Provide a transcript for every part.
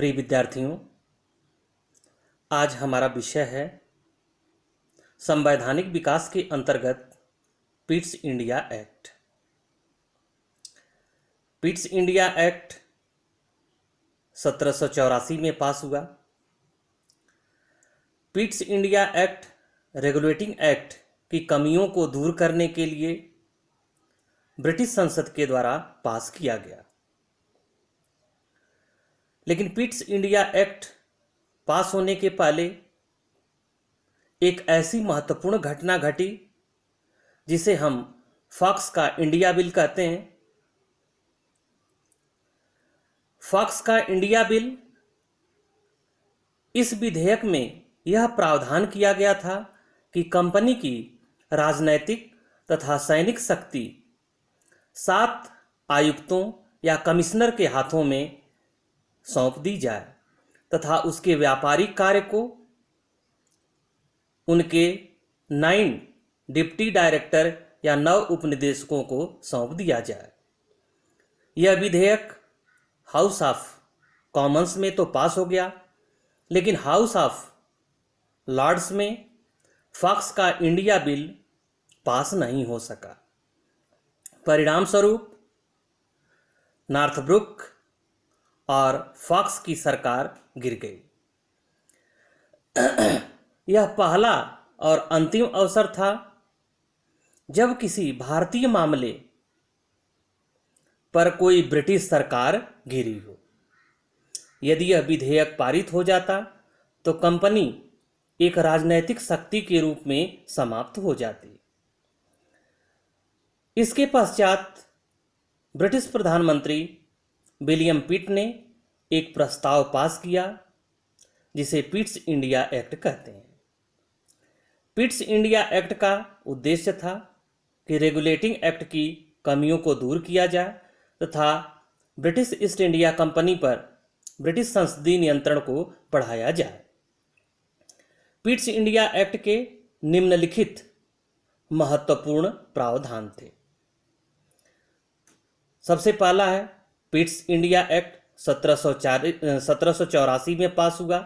प्रिय विद्यार्थियों, आज हमारा विषय है संवैधानिक विकास के अंतर्गत Pitt's India act. Pitt's India act 1784 में पास हुआ। Pitt's India act regulating act की कमियों को दूर करने के लिए ब्रिटिश संसद के द्वारा पास किया गया। लेकिन पिट्स इंडिया एक्ट पास होने के पहले एक ऐसी महत्वपूर्ण घटना घटी जिसे हम फॉक्स का इंडिया बिल कहते हैं। फॉक्स का इंडिया बिल, इस विधेयक में यह प्रावधान किया गया था कि कंपनी की राजनैतिक तथा सैनिक शक्ति 7 आयुक्तों या कमिश्नर के हाथों में सौंप दी जाए तथा उसके व्यापारिक कार्य को उनके 9 डिप्टी डायरेक्टर या 9 उपनिदेशकों को सौंप दिया जाए। यह विधेयक हाउस ऑफ कॉमन्स में तो पास हो गया, लेकिन हाउस ऑफ लॉर्ड्स में फॉक्स का इंडिया बिल पास नहीं हो सका। परिणाम स्वरूप नॉर्थब्रुक और फॉक्स की सरकार गिर गई। यह पहला और अंतिम अवसर था जब किसी भारतीय मामले पर कोई ब्रिटिश सरकार गिरी हो। यदि यह विधेयक पारित हो जाता तो कंपनी एक राजनैतिक शक्ति के रूप में समाप्त हो जाती। इसके पश्चात ब्रिटिश प्रधानमंत्री विलियम पिट ने एक प्रस्ताव पास किया जिसे पिट्स इंडिया एक्ट कहते हैं। पिट्स इंडिया एक्ट का उद्देश्य था कि रेगुलेटिंग एक्ट की कमियों को दूर किया जाए तथा ब्रिटिश ईस्ट इंडिया कंपनी पर ब्रिटिश संसदीय नियंत्रण को बढ़ाया जाए। पिट्स इंडिया एक्ट के निम्नलिखित महत्वपूर्ण प्रावधान थे। सबसे पहला है पिट्स इंडिया एक्ट 1784 में पास हुआ।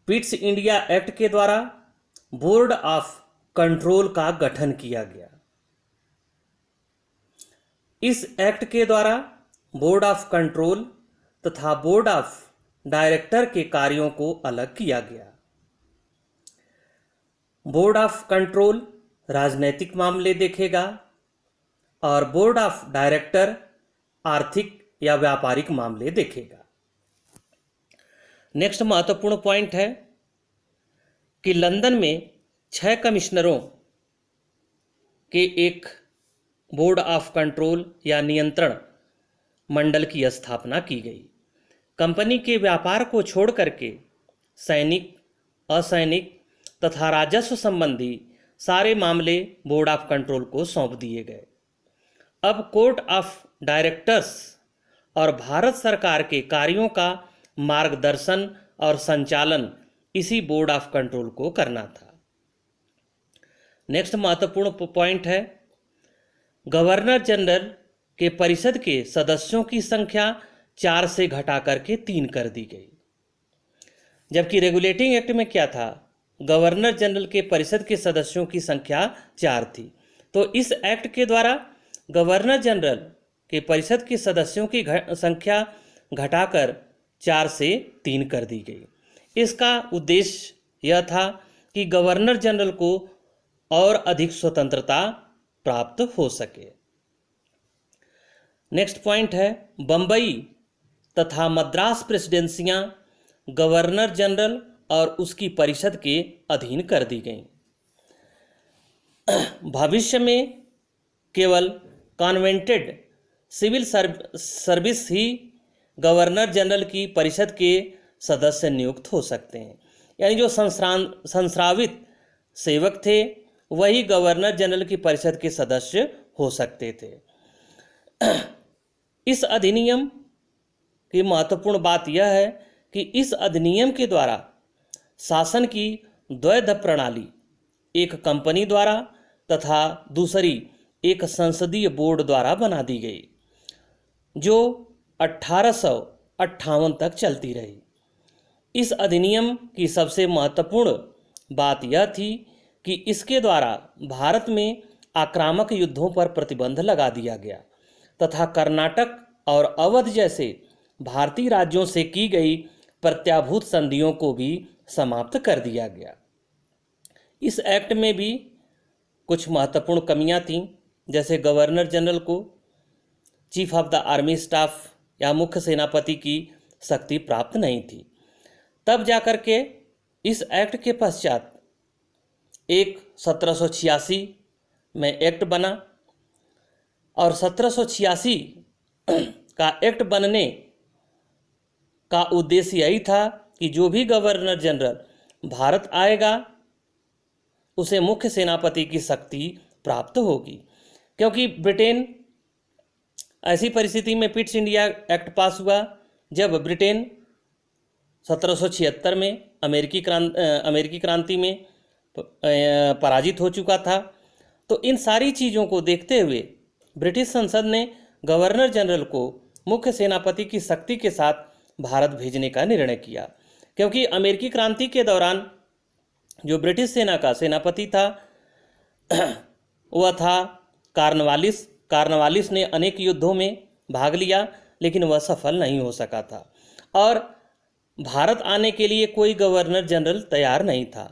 पिट्स इंडिया एक्ट के द्वारा बोर्ड ऑफ कंट्रोल का गठन किया गया। इस एक्ट के द्वारा बोर्ड ऑफ कंट्रोल तथा बोर्ड ऑफ डायरेक्टर के कार्यों को अलग किया गया। बोर्ड ऑफ कंट्रोल राजनीतिक मामले देखेगा और बोर्ड ऑफ डायरेक्टर आर्थिक या व्यापारिक मामले देखेगा। नेक्स्ट महत्वपूर्ण पॉइंट है कि लंदन में 6 कमिश्नरों के एक बोर्ड ऑफ कंट्रोल या नियंत्रण मंडल की स्थापना की गई। कंपनी के व्यापार को छोड़ करके सैनिक, असैनिक तथा राजस्व संबंधी सारे मामले बोर्ड ऑफ कंट्रोल को सौंप दिए गए। अब कोर्ट ऑफ डायरेक्टर्स और भारत सरकार के कार्यों का मार्गदर्शन और संचालन इसी बोर्ड ऑफ कंट्रोल को करना था। नेक्स्ट महत्वपूर्ण पॉइंट है गवर्नर जनरल के परिषद के सदस्यों की संख्या 4 से घटा करके 3 कर दी गई। जबकि रेगुलेटिंग एक्ट में क्या था, गवर्नर जनरल के परिषद के सदस्यों की संख्या 4 थी। तो इस एक्ट के द्वारा गवर्नर जनरल के परिषद के सदस्यों की संख्या घटाकर 4 से 3 कर दी गई। इसका उद्देश्य यह था कि गवर्नर जनरल को और अधिक स्वतंत्रता प्राप्त हो सके। नेक्स्ट पॉइंट है बंबई तथा मद्रास प्रेसिडेंसियां गवर्नर जनरल और उसकी परिषद के अधीन कर दी गईं। भविष्य में केवल कॉन्वेंटेड सिविल सर्विस ही गवर्नर जनरल की परिषद के सदस्य नियुक्त हो सकते हैं। यानी जो संस्रावित सेवक थे वही गवर्नर जनरल की परिषद के सदस्य हो सकते थे। इस अधिनियम की महत्वपूर्ण बात यह है कि इस अधिनियम के द्वारा शासन की द्वैध प्रणाली एक कंपनी द्वारा तथा दूसरी एक संसदीय बोर्ड द्वारा बना दी गई, जो 1958 तक चलती रही। इस अधिनियम की सबसे महत्वपूर्ण बात यह थी कि इसके द्वारा भारत में आक्रामक युद्धों पर प्रतिबंध लगा दिया गया तथा कर्नाटक और अवध जैसे भारतीय राज्यों से की गई प्रत्याभूत संधियों को भी समाप्त कर दिया गया। इस एक्ट में भी कुछ महत्वपूर्ण कमियां थीं, जैसे गवर्नर जनरल को chief of the army staff या मुख्य सेनापति की शक्ति प्राप्त नहीं थी। तब जाकर के इस एक्ट के पश्चात एक 1786 में एक्ट बना और 1786 का एक्ट बनने का उद्देश्य यही था कि जो भी गवर्नर जनरल भारत आएगा उसे मुख्य सेनापति की शक्ति प्राप्त होगी, क्योंकि ब्रिटेन ऐसी परिस्थिति में पिट्स इंडिया एक्ट पास हुआ जब ब्रिटेन 1776 में अमेरिकी क्रांति में पराजित हो चुका था। तो इन सारी चीज़ों को देखते हुए ब्रिटिश संसद ने गवर्नर जनरल को मुख्य सेनापति की शक्ति के साथ भारत भेजने का निर्णय किया, क्योंकि अमेरिकी क्रांति के दौरान जो ब्रिटिश सेना का सेनापति था वह था कॉर्नवालिस। कॉर्नवालिस ने अनेक युद्धों में भाग लिया, लेकिन वह सफल नहीं हो सका था और भारत आने के लिए कोई गवर्नर जनरल तैयार नहीं था।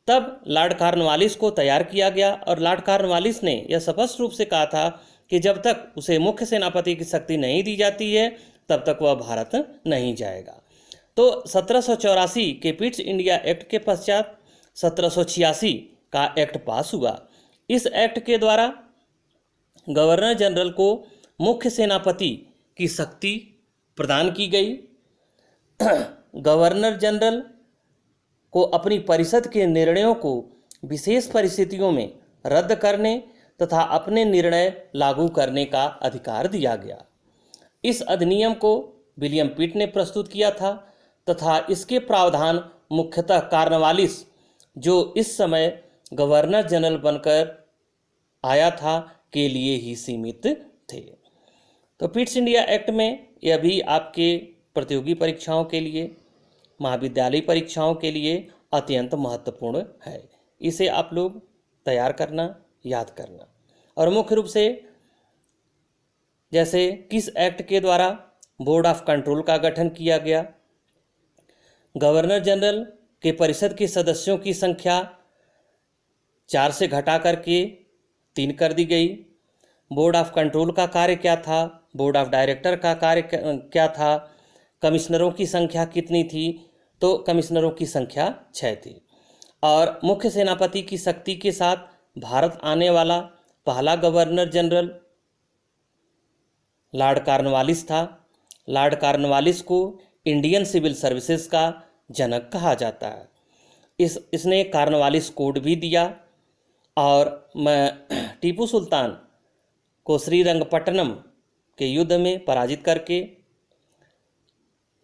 तब लॉर्ड कॉर्नवालिस को तैयार किया गया और लॉर्ड कॉर्नवालिस ने यह स्पष्ट रूप से कहा था कि जब तक उसे मुख्य सेनापति की शक्ति नहीं दी जाती है तब तक वह भारत नहीं जाएगा। तो 1784 के पिट्स इंडिया एक्ट के पश्चात 1786 का एक्ट पास हुआ। इस एक्ट के द्वारा गवर्नर जनरल को मुख्य सेनापति की शक्ति प्रदान की गई। गवर्नर जनरल को अपनी परिषद के निर्णयों को विशेष परिस्थितियों में रद्द करने तथा अपने निर्णय लागू करने का अधिकार दिया गया। इस अधिनियम को विलियम पिट ने प्रस्तुत किया था तथा इसके प्रावधान मुख्यतः कॉर्नवालिस, जो इस समय गवर्नर जनरल बनकर आया था, के लिए ही सीमित थे। तो पिट्स इंडिया एक्ट में यह भी आपके प्रतियोगी परीक्षाओं के लिए, महाविद्यालय परीक्षाओं के लिए अत्यंत महत्वपूर्ण है। इसे आप लोग तैयार करना, याद करना। और मुख्य रूप से जैसे किस एक्ट के द्वारा बोर्ड ऑफ कंट्रोल का गठन किया गया, गवर्नर जनरल के परिषद के सदस्यों की संख्या 4 से घटा करके 3 कर दी गई। बोर्ड ऑफ कंट्रोल का कार्य क्या था, बोर्ड ऑफ डायरेक्टर का कार्य क्या था, कमिश्नरों की संख्या कितनी थी, तो कमिश्नरों की संख्या 6 थी। और मुख्य सेनापति की शक्ति के साथ भारत आने वाला पहला गवर्नर जनरल लॉर्ड कॉर्नवालिस था। लॉर्ड कॉर्नवालिस को इंडियन सिविल सर्विसेज का जनक कहा जाता है। इसने कॉर्नवालिस कोड भी दिया और टीपू सुल्तान को श्रीरंगपट्टनम के युद्ध में पराजित करके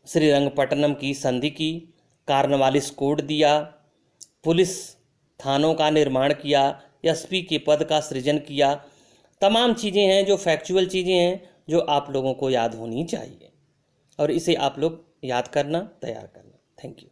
श्रीरंगपट्टनम की संधि की, कॉर्नवालिस कोड दिया, पुलिस थानों का निर्माण किया, एसपी के पद का सृजन किया। तमाम चीज़ें हैं जो फैक्चुअल चीज़ें हैं जो आप लोगों को याद होनी चाहिए और इसे आप लोग याद करना, तैयार करना। Thank you.